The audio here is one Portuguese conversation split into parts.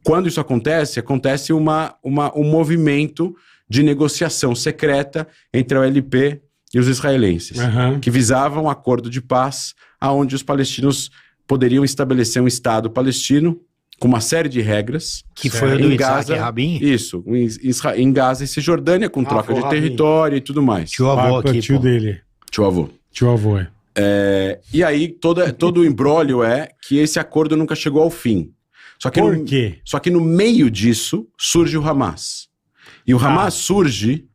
quando isso acontece um movimento de negociação secreta entre a OLP e os israelenses, que visavam um acordo de paz, onde os palestinos poderiam estabelecer um Estado palestino com uma série de regras. Que foi o do Yitzhak Rabin? Isso, em Gaza e Cisjordânia, com troca de território e tudo mais. Tio avô aqui, tio dele. Tio avô. Tio avô, E aí, todo o imbróglio é que esse acordo nunca chegou ao fim. Por quê? Só que no meio disso, surge o Hamas. E o Hamas surge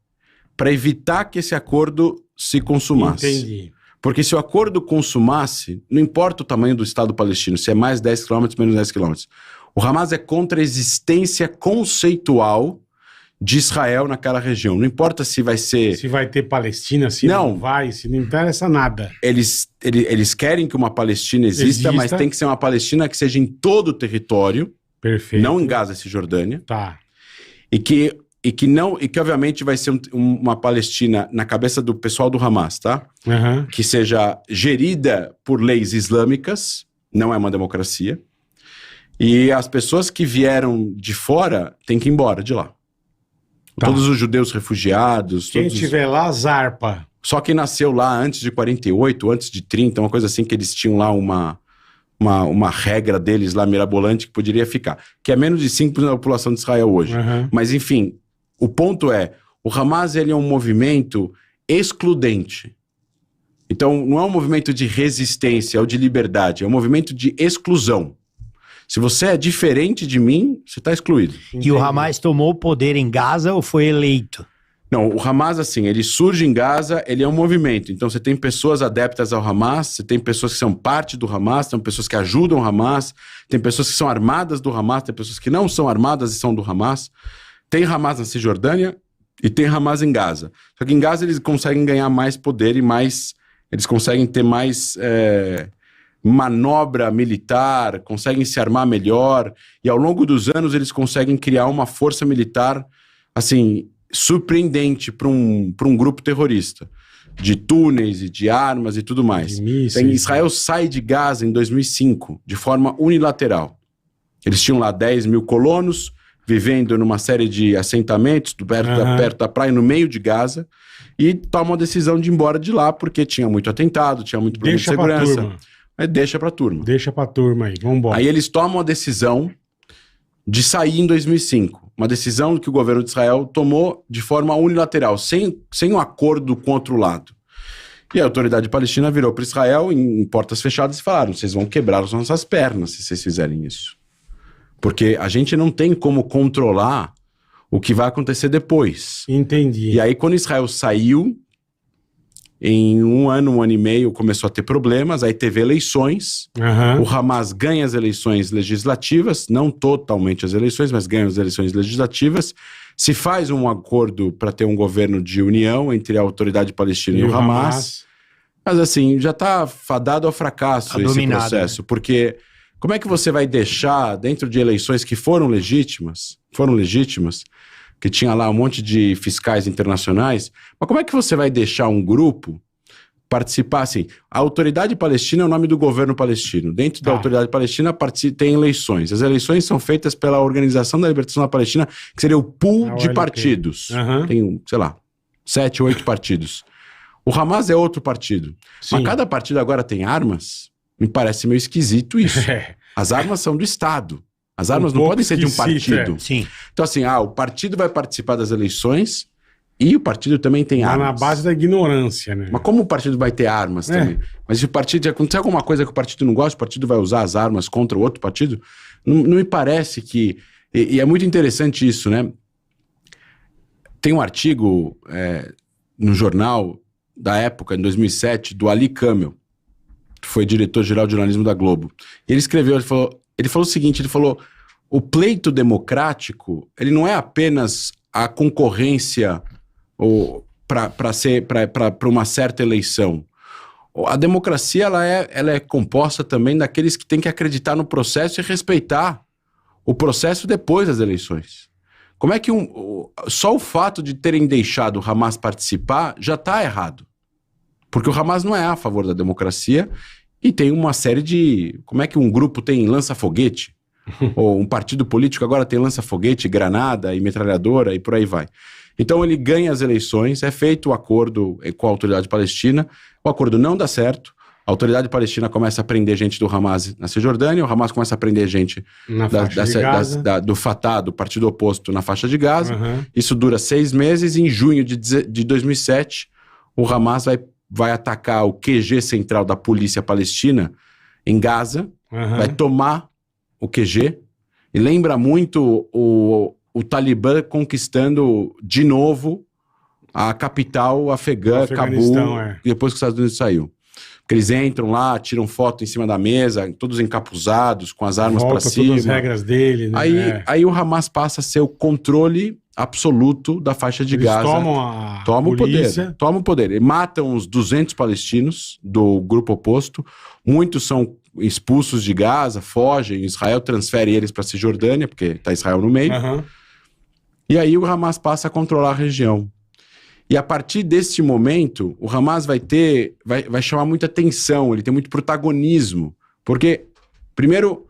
para evitar que esse acordo se consumasse. Entendi. Porque se o acordo consumasse, não importa o tamanho do Estado palestino, se é mais 10 quilômetros, menos 10 quilômetros. O Hamas é contra a existência conceitual de Israel naquela região. Não importa se vai ser... Se vai ter Palestina, se não vai, se não interessa nada. Eles querem que uma Palestina exista, mas tem que ser uma Palestina que seja em todo o território. Perfeito. Não em Gaza e Cisjordânia. Tá. E que obviamente vai ser uma Palestina na cabeça do pessoal do Hamas, tá? Que seja gerida por leis islâmicas, não é uma democracia. E as pessoas que vieram de fora têm que ir embora de lá. Tá. Todos os judeus refugiados. Quem estiver lá, zarpa. Só quem nasceu lá antes de 48, antes de 30, uma coisa assim, que eles tinham lá uma regra deles lá mirabolante que poderia ficar. Que é menos de 5% da população de Israel hoje. Mas enfim, o ponto é, o Hamas ele é um movimento excludente. Então não é um movimento de resistência ou de liberdade, é um movimento de exclusão. Se você é diferente de mim, você está excluído. E o Hamas tomou o poder em Gaza ou foi eleito? Não, o Hamas, assim, ele surge em Gaza, ele é um movimento. Então você tem pessoas adeptas ao Hamas, você tem pessoas que são parte do Hamas, tem pessoas que ajudam o Hamas, tem pessoas que são armadas do Hamas, tem pessoas que não são armadas e são do Hamas. Tem Hamas na Cisjordânia e tem Hamas em Gaza. Só que em Gaza eles conseguem ganhar mais poder e mais... Eles conseguem ter mais... manobra militar, conseguem se armar melhor, e ao longo dos anos eles conseguem criar uma força militar, assim, surpreendente para um grupo terrorista, de túneis e de armas e tudo mais. Israel sai de Gaza em 2005, de forma unilateral. Eles tinham lá 10 mil colonos, vivendo numa série de assentamentos, perto da praia, no meio de Gaza, e tomam a decisão de ir embora de lá, porque tinha muito atentado, tinha muito problema de segurança. Aí deixa pra turma. Deixa pra turma aí, vambora. Aí eles tomam a decisão de sair em 2005. Uma decisão que o governo de Israel tomou de forma unilateral, sem um acordo com outro lado. E a autoridade palestina virou para Israel em portas fechadas e falaram: vocês vão quebrar as nossas pernas se vocês fizerem isso. Porque a gente não tem como controlar o que vai acontecer depois. Entendi. E aí quando Israel saiu... Em um ano e meio começou a ter problemas, aí teve eleições, o Hamas ganha as eleições legislativas, não totalmente as eleições, mas ganha as eleições legislativas, se faz um acordo para ter um governo de união entre a autoridade palestina e o Hamas, mas assim, já está fadado ao fracasso esse processo, porque como é que você vai deixar dentro de eleições que foram legítimas, que tinha lá um monte de fiscais internacionais, mas como é que você vai deixar um grupo participar assim? A autoridade palestina é o nome do governo palestino. Dentro da autoridade palestina tem eleições. As eleições são feitas pela Organização da Libertação da Palestina, que seria o pool de partidos. Tem, sei lá, 7, 8 partidos. O Hamas é outro partido. Sim. Mas cada partido agora tem armas? Me parece meio esquisito isso. As armas são do Estado. As armas não podem ser de um partido. Sim. Então assim, o partido vai participar das eleições e o partido também tem armas. Na base da ignorância, né? Mas como o partido vai ter armas também? Mas se o partido, acontecer alguma coisa que o partido não gosta, o partido vai usar as armas contra o outro partido? Não me parece que... E é muito interessante isso, né? Tem um artigo no jornal da época, em 2007, do Ali Kamel, que foi diretor-geral de jornalismo da Globo. E ele escreveu, ele falou o seguinte, ele falou: o pleito democrático, ele não é apenas a concorrência para uma certa eleição. A democracia ela é composta também daqueles que têm que acreditar no processo e respeitar o processo depois das eleições. Como é que só o fato de terem deixado o Hamas participar já está errado? Porque o Hamas não é a favor da democracia e tem uma série de... Como é que um grupo tem lança-foguete? ou um partido político agora tem lança-foguete, granada e metralhadora e por aí vai. Então ele ganha as eleições, é feito o acordo com a autoridade palestina, o acordo não dá certo, a autoridade palestina começa a prender gente do Hamas na Cisjordânia, o Hamas começa a prender gente do Fatah, do partido oposto, na faixa de Gaza. Isso dura 6 meses, e em junho de 2007, o Hamas vai atacar o QG central da polícia palestina em Gaza, vai tomar o QG, e lembra muito o Talibã conquistando de novo a capital afegã, Cabul, depois que os Estados Unidos saiu. Porque eles entram lá, tiram foto em cima da mesa, todos encapuzados, com as armas para cima. Todas as regras dele, né? Aí o Hamas passa a ser o controle absoluto da faixa de Gaza. Tomam o poder. E matam os 200 palestinos do grupo oposto. Muitos são expulsos de Gaza, fogem. Israel transfere eles para a Cisjordânia, porque está Israel no meio. E aí o Hamas passa a controlar a região. E a partir deste momento, o Hamas vai chamar muita atenção, ele tem muito protagonismo. Porque, primeiro,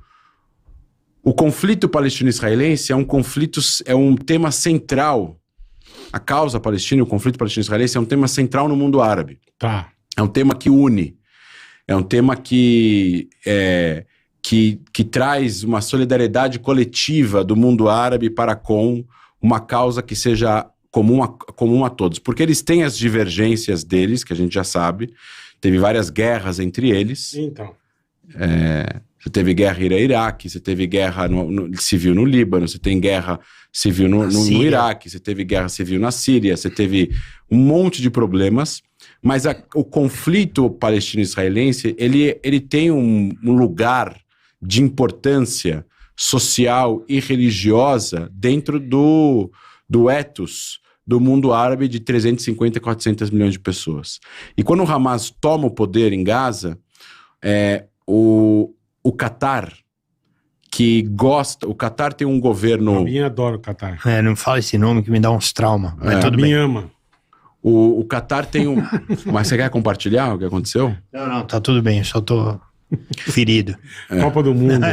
o conflito palestino-israelense é um tema central. A causa palestina, o conflito palestino-israelense é um tema central no mundo árabe. Tá. É um tema que une. É um tema que traz uma solidariedade coletiva do mundo árabe para com uma causa que seja comum a todos. Porque eles têm as divergências deles, que a gente já sabe. Teve várias guerras entre eles. Então. Você teve guerra Iraque, você teve guerra civil no Líbano, você tem guerra civil no Iraque, você teve guerra civil na Síria, você teve um monte de problemas. Mas o conflito palestino-israelense, ele tem um lugar de importância social e religiosa dentro do ethos do mundo árabe de 350 a 400 milhões de pessoas. E quando o Hamas toma o poder em Gaza, o Qatar, que gosta... O Qatar tem um governo... Mim adora o Qatar. Não fala esse nome que me dá uns traumas. Mas tudo bem. Ama. O Qatar tem um... Mas você quer compartilhar o que aconteceu? Não, tá tudo bem. Eu só tô ferido. Copa do Mundo.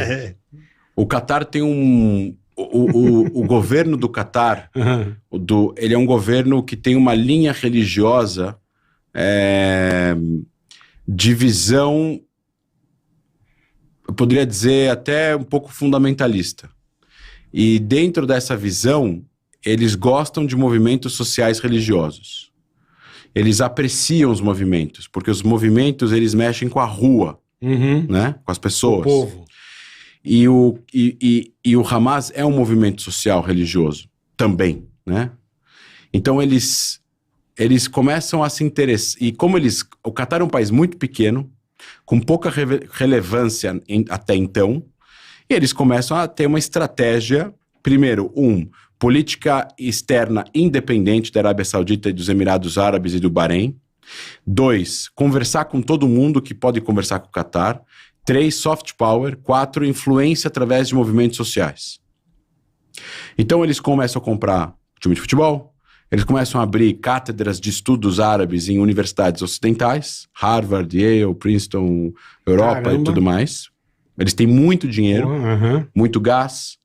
O Qatar tem um... O governo do Qatar, ele é um governo que tem uma linha religiosa de visão, eu poderia dizer até um pouco fundamentalista. E dentro dessa visão, eles gostam de movimentos sociais religiosos. Eles apreciam os movimentos, porque os movimentos eles mexem com a rua, né? Com as pessoas. O povo. E o Hamas é um movimento social religioso também, né? Então eles começam a se interessar. E como o Qatar é um país muito pequeno, com pouca relevância até então, e eles começam a ter uma estratégia, primeiro, política externa independente da Arábia Saudita e dos Emirados Árabes e do Bahrein. 2, conversar com todo mundo que pode conversar com o Qatar. 3, soft power. 4, influência através de movimentos sociais. Então eles começam a comprar time de futebol, eles começam a abrir cátedras de estudos árabes em universidades ocidentais, Harvard, Yale, Princeton, Europa e tudo mais. Eles têm muito dinheiro, muito gás.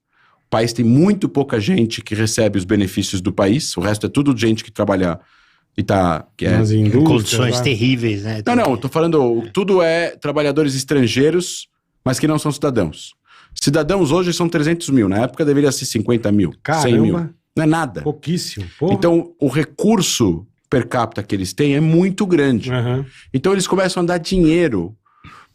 O país tem muito pouca gente que recebe os benefícios do país, o resto é tudo gente que trabalha... em condições terríveis, né? Não, eu tô falando, tudo é trabalhadores estrangeiros, mas que não são cidadãos. Cidadãos hoje são 300 mil, na época deveria ser 50 mil, Caramba. 100 mil. Não é nada. Pouquíssimo. Porra. Então, o recurso per capita que eles têm é muito grande. Então, eles começam a dar dinheiro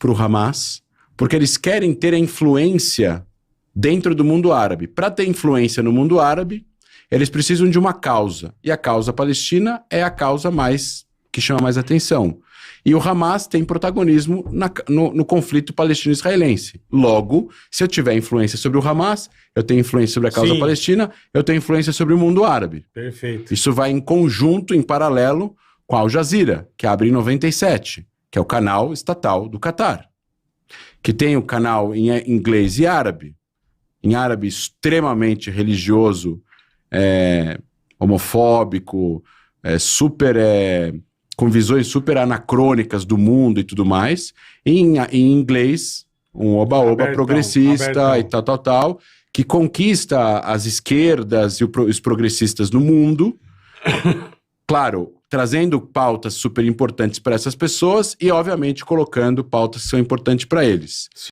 pro Hamas, porque eles querem ter a influência dentro do mundo árabe. Para ter influência no mundo árabe, eles precisam de uma causa. E a causa palestina é a causa que chama mais atenção. E o Hamas tem protagonismo no conflito palestino-israelense. Logo, se eu tiver influência sobre o Hamas, eu tenho influência sobre a causa palestina, eu tenho influência sobre o mundo árabe. Perfeito. Isso vai em conjunto, em paralelo, com a Al Jazeera, que abre em 97, que é o canal estatal do Qatar. Que tem o canal em inglês e árabe. Em árabe extremamente religioso, homofóbico, com visões super anacrônicas do mundo e tudo mais. Em inglês, um oba-oba progressista e tal, que conquista as esquerdas e os progressistas no mundo, claro, trazendo pautas super importantes para essas pessoas e, obviamente, colocando pautas que são importantes para eles.